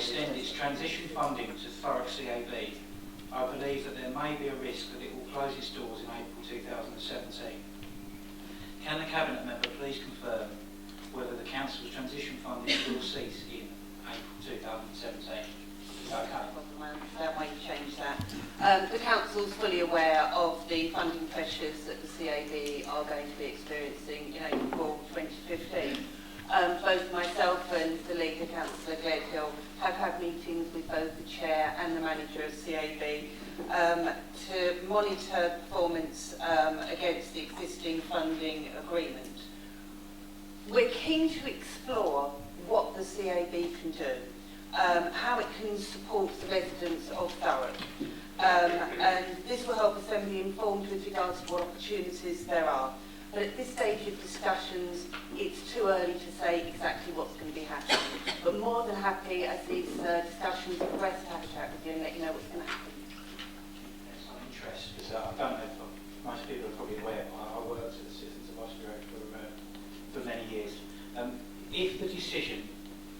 extend its transition funding to Thurrock CAB, I believe that there may be a risk that it will close its doors in April 2017. Can the Cabinet member please confirm whether the Council's transition funding will cease in April 2017? Okay. I understand why you changed that. The Council is fully aware of the funding pressures that the CAB are going to be experiencing in April 2015. Both myself and the Leader, Councillor Gledhill, have had meetings with both the Chair and the Manager of CAB to monitor performance against the existing funding agreement. We're keen to explore what the CAB can do, how it can support the residents of Thurrock. And this will help us then be informed with regards to what opportunities there are. But at this stage of discussions, it's too early to say exactly what's going to be happening. But more than happy, as these discussions progress, to have a chat with you and let you know what's going to happen. There's some interest, because I don't know if most people are probably aware, I worked at the Citizens Advice Bureau for many years. If the decision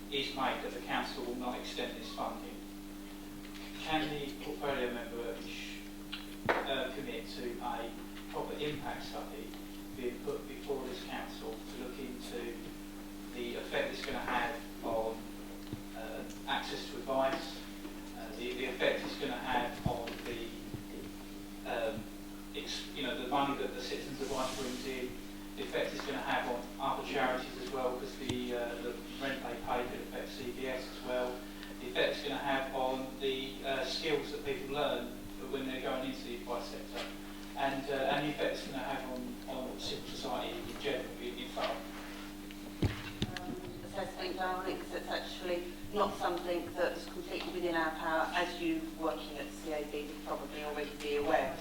is made that the Council will not extend this funding, can the portfolio member commit to a proper impact study being put before this Council to look into the effect it's going to have on access to advice, the effect it's going to have on the the money that the Citizens Advice brings in, the effect it's going to have on other charities as well, because the rent they pay could affect CBS as well, the effect it's going to have on the skills that people learn when they're going into the advice sector, and the effect it's going to have on civil society in general in Thurrock. Assessment dynamics, it's actually not something that's completely within our power, as you working at CAB would probably already be aware.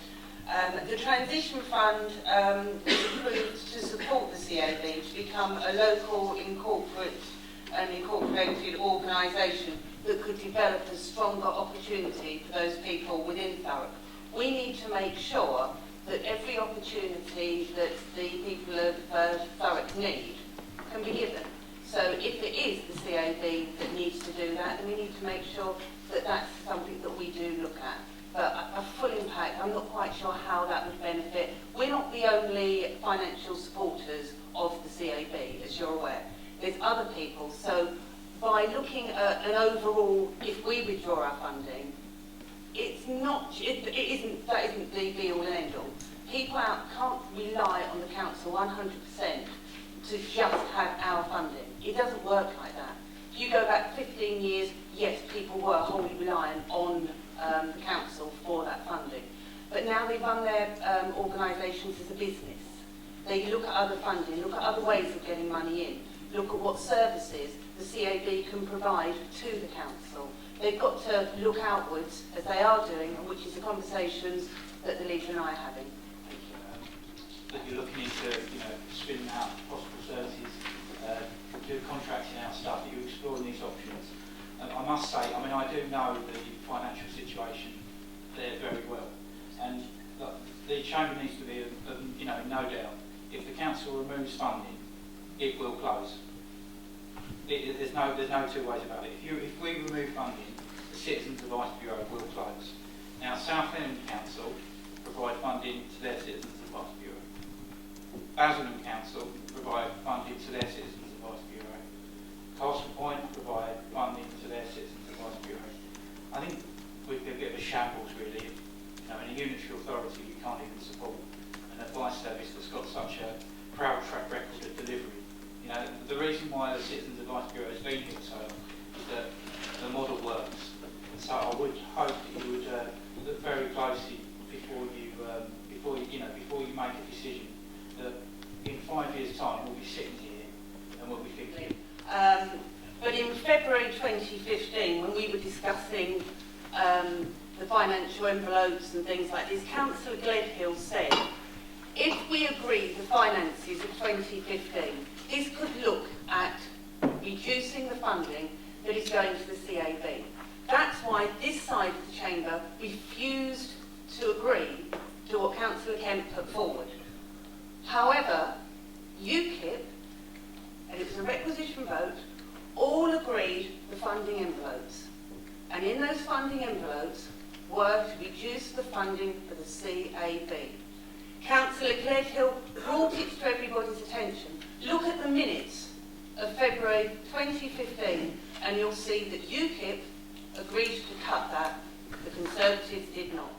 The Transition Fund is approved to support the CAB to become a local incorporated organisation that could develop a stronger opportunity for those people within Thurrock. We need to make sure that every opportunity that the people of Thurrock need can be given. So if it is the CAB that needs to do that, then we need to make sure that that's something that we do look at. But a full impact, I'm not quite sure how that would benefit. We're not the only financial supporters of the CAB, as you're aware. There's other people. So by looking at an overall, if we withdraw our funding, that isn't the be all and end all. People can't rely on the council 100% to just have our funding. It doesn't work like that. If you go back 15 years, yes, people were wholly reliant on the council for that funding. But now they run their organisations as a business. They look at other funding, look at other ways of getting money in, look at what services the CAB can provide to the council. They've got to look outwards, as they are doing, which is the conversations that the Leader and I are having. Thank you. That you're looking into, spinning out possible services, do contracting out stuff, that you're exploring these options. I must say, I do know the financial situation there very well, and the Chamber needs to be, no doubt, if the Council removes funding, it will close. There's no two ways about it. If we remove funding, the Citizens Advice Bureau will close. Now, Southend Council provide funding to their Citizens Advice Bureau. Basildon Council provide funding to their Citizens Advice Bureau. Castle Point provide funding to their Citizens Advice Bureau. I think we'd be a bit of a shambles, really. In a unitary authority, we can't even support an advice service that's got such a proud track record of delivery. The reason why the Citizens Advice Bureau has been here so long is that the model works. And so I would hope that you would look very closely before you make a decision, that in 5 years' time we'll be sitting here and we'll be thinking. But in February 2015, when we were discussing the financial envelopes and things like this, Councillor Gledhill said, if we agree the finances of 2015, this could look at reducing the funding that is going to the CAB. That's why this side of the Chamber refused to agree to what Councillor Kemp put forward. However, UKIP, and it was a requisition vote, all agreed the funding envelopes. and in those funding envelopes were to reduce the funding for the CAB. Councillor Cleadhill brought it to everybody's attention. Look at the minutes of February 2015 and you'll see that UKIP agreed to cut that, the Conservatives did not.